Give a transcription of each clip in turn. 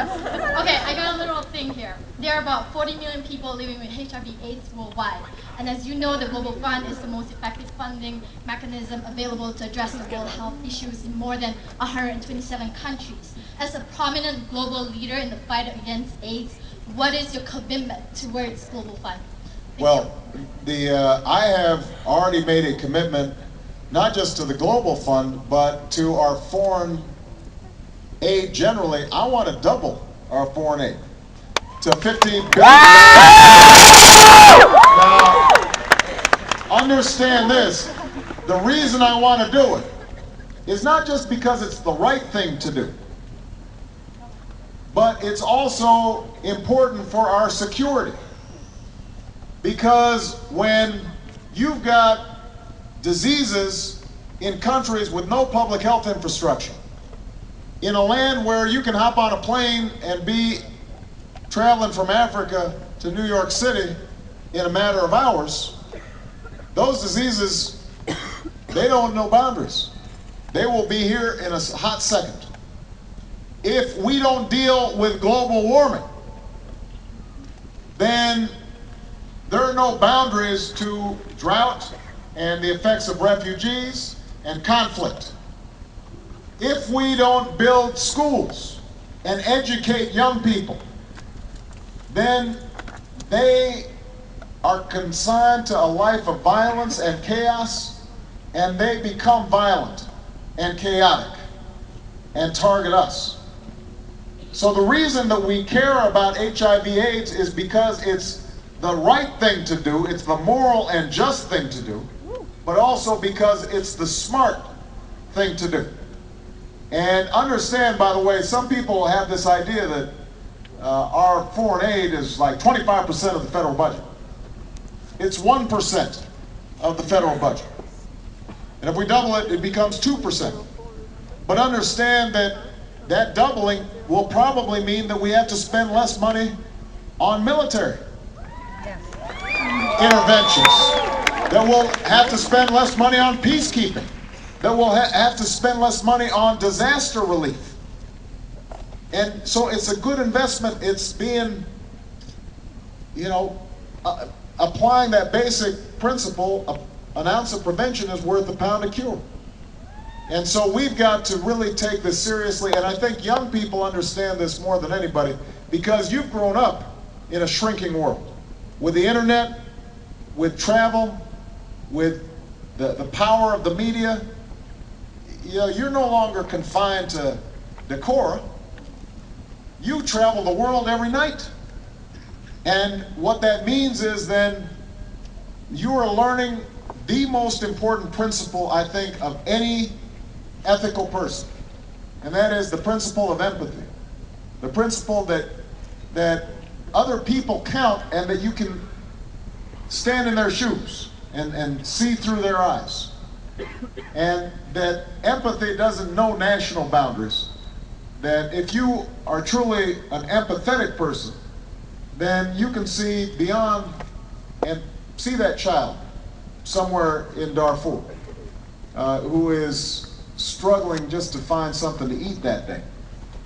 Okay, I got a little thing here. There are about 40 million people living with HIV/AIDS worldwide. And as you know, the Global Fund is the most effective funding mechanism available to address the world health issues in more than 127 countries. As a prominent global leader in the fight against AIDS, what is your commitment towards Global Fund? Well, I have already made a commitment not just to the Global Fund, but to our foreign aid generally. I want to double our foreign aid to $15 billion. Now, understand this. The reason I want to do it is not just because it's the right thing to do, but it's also important for our security. Because when you've got diseases in countries with no public health infrastructure, in a land where you can hop on a plane and be traveling from Africa to New York City in a matter of hours, those diseases, they don't know boundaries. They will be here in a hot second. If we don't deal with global warming, then there are no boundaries to drought and the effects of refugees and conflict. If we don't build schools and educate young people, then they are consigned to a life of violence and chaos, and they become violent and chaotic and target us. So the reason that we care about HIV/AIDS is because it's the right thing to do, it's the moral and just thing to do, but also because it's the smart thing to do. And understand, by the way, some people have this idea that our foreign aid is like 25% of the federal budget. It's 1% of the federal budget. And if we double it, it becomes 2%. But understand that that doubling will probably mean that we have to spend less money on military interventions, that we'll have to spend less money on peacekeeping, that we'll have to spend less money on disaster relief. And so it's a good investment. It's being, applying that basic principle, an ounce of prevention is worth a pound of cure. And so we've got to really take this seriously, and I think young people understand this more than anybody, because you've grown up in a shrinking world. With the internet, with travel, with the power of the media, you're no longer confined to Decorah. You travel the world every night. And what that means is then you are learning the most important principle, I think, of any ethical person. And that is the principle of empathy. The principle that other people count and that you can stand in their shoes and see through their eyes. And that empathy doesn't know national boundaries. That if you are truly an empathetic person, then you can see beyond and see that child somewhere in Darfur who is struggling just to find something to eat that day.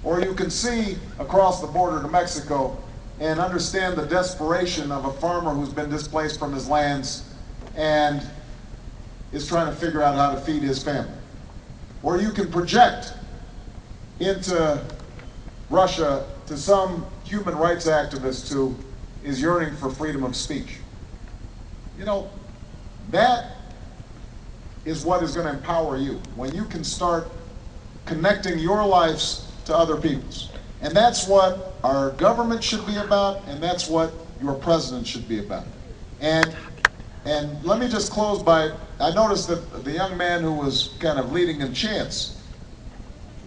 Or you can see across the border to Mexico and understand the desperation of a farmer who's been displaced from his lands and is trying to figure out how to feed his family. Or you can project into Russia to some human rights activist who is yearning for freedom of speech. That is what is going to empower you, when you can start connecting your lives to other people's. And that's what our government should be about, and that's what your president should be about. And let me just close by, I noticed that the young man who was kind of leading in chants,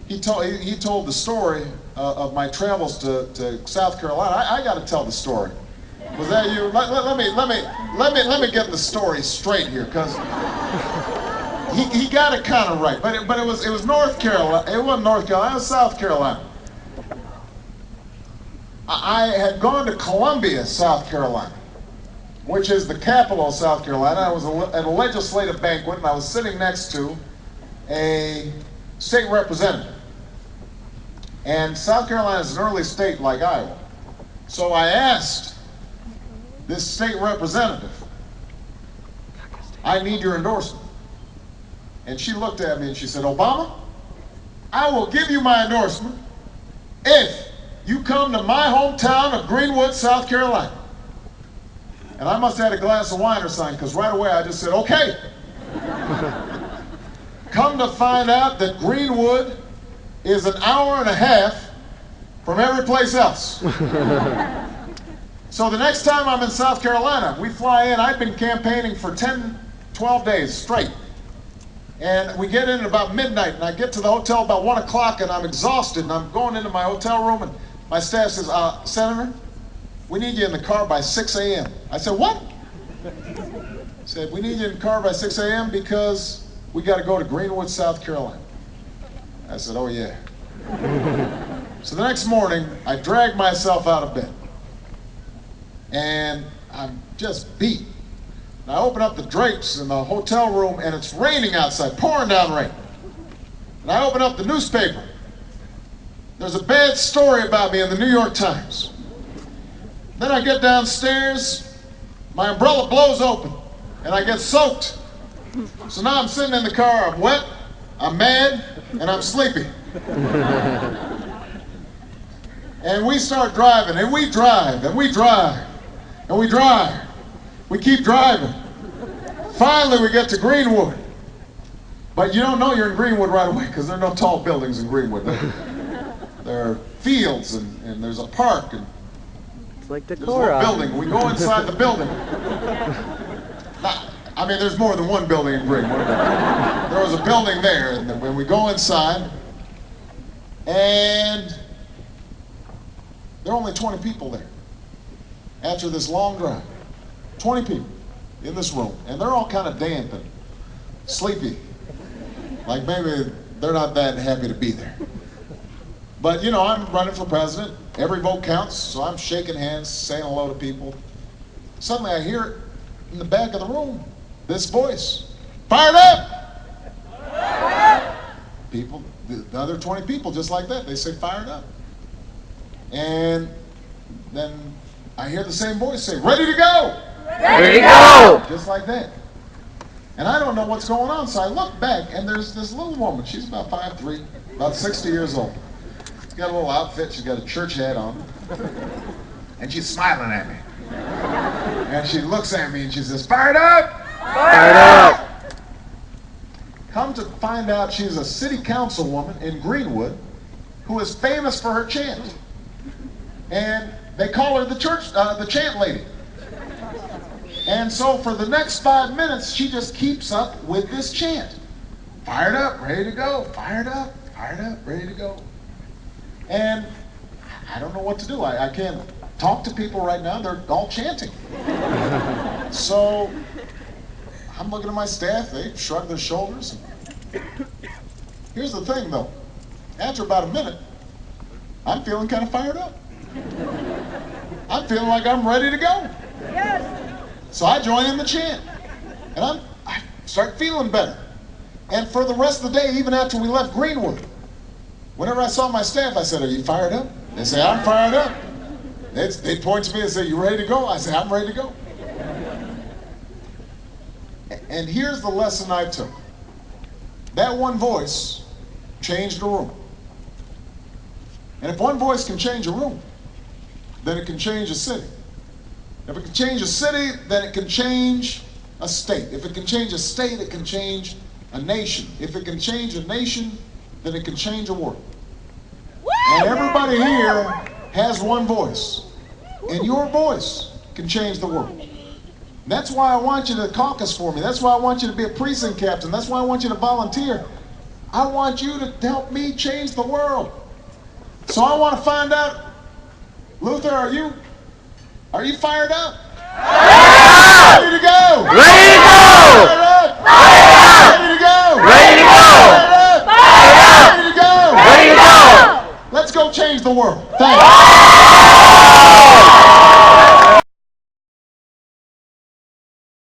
he told the story of my travels to South Carolina. I got to tell the story. Was that you? Let me get the story straight here, because he got it kind of right. But it was North Carolina. It wasn't North Carolina. It was South Carolina. I had gone to Columbia, South Carolina, which is the capital of South Carolina. I was at a legislative banquet, and I was sitting next to a state representative. And South Carolina is an early state like Iowa. So I asked this state representative, I need your endorsement. And she looked at me and she said, Obama, I will give you my endorsement if you come to my hometown of Greenwood, South Carolina. And I must have had a glass of wine or something, because right away I just said, okay. Come to find out that Greenwood is an hour and a half from every place else. So the next time I'm in South Carolina, we fly in. I've been campaigning for 10, 12 days straight. And we get in at about midnight, and I get to the hotel about 1 o'clock, and I'm exhausted, and I'm going into my hotel room, and my staff says, Senator, we need you in the car by 6 a.m. I said, what? He said, we need you in the car by 6 a.m. because we got to go to Greenwood, South Carolina. I said, oh yeah. So the next morning, I dragged myself out of bed. And I'm just beat. And I open up the drapes in the hotel room, and it's raining outside, pouring down rain. And I open up the newspaper. There's a bad story about me in the New York Times. Then I get downstairs, my umbrella blows open, and I get soaked. So now I'm sitting in the car, I'm wet, I'm mad, and I'm sleepy. And we start driving, and we drive, and we drive, and we drive. We keep driving. Finally, we get to Greenwood. But you don't know you're in Greenwood right away, because there are no tall buildings in Greenwood. There are fields, and there's a park, and it's like there's one building. We go inside the building. Now, I mean, there's more than one building in Greenwood. There was a building there, and when we go inside, and there are only 20 people there. After this long drive, 20 people in this room, and they're all kind of damp and sleepy. Like maybe they're not that happy to be there. But you know, I'm running for president. Every vote counts, so I'm shaking hands, saying hello to people. Suddenly I hear in the back of the room this voice, fired up! People, the other 20 people just like that, they say fired up. And then I hear the same voice say, ready to go! Ready to go! Just like that. And I don't know what's going on, so I look back, and there's this little woman. She's about 5'3", about 60 years old. She's got a little outfit, she's got a church hat on, and she's smiling at me. And she looks at me and she says, fired up! Fired up! Come to find out, she's a city councilwoman in Greenwood who is famous for her chant. And they call her the chant lady. And so for the next 5 minutes, she just keeps up with this chant. Fired up, ready to go, fired up, ready to go. And I don't know what to do. I can't talk to people right now. They're all chanting. So I'm looking at my staff. They shrug their shoulders. Here's the thing, though. After about a minute, I'm feeling kind of fired up. I'm feeling like I'm ready to go. Yes. So I join in the chant. And I start feeling better. And for the rest of the day, even after we left Greenwood, whenever I saw my staff, I said, are you fired up? They say, I'm fired up. They point to me and say, you ready to go? I say, I'm ready to go. And here's the lesson I took. That one voice changed a room. And if one voice can change a room, then it can change a city. If it can change a city, then it can change a state. If it can change a state, it can change a nation. If it can change a nation, then it can change a world. And everybody here has one voice. And your voice can change the world. And that's why I want you to caucus for me. That's why I want you to be a precinct captain. That's why I want you to volunteer. I want you to help me change the world. So I want to find out, Luther, are you fired up? Ready to go?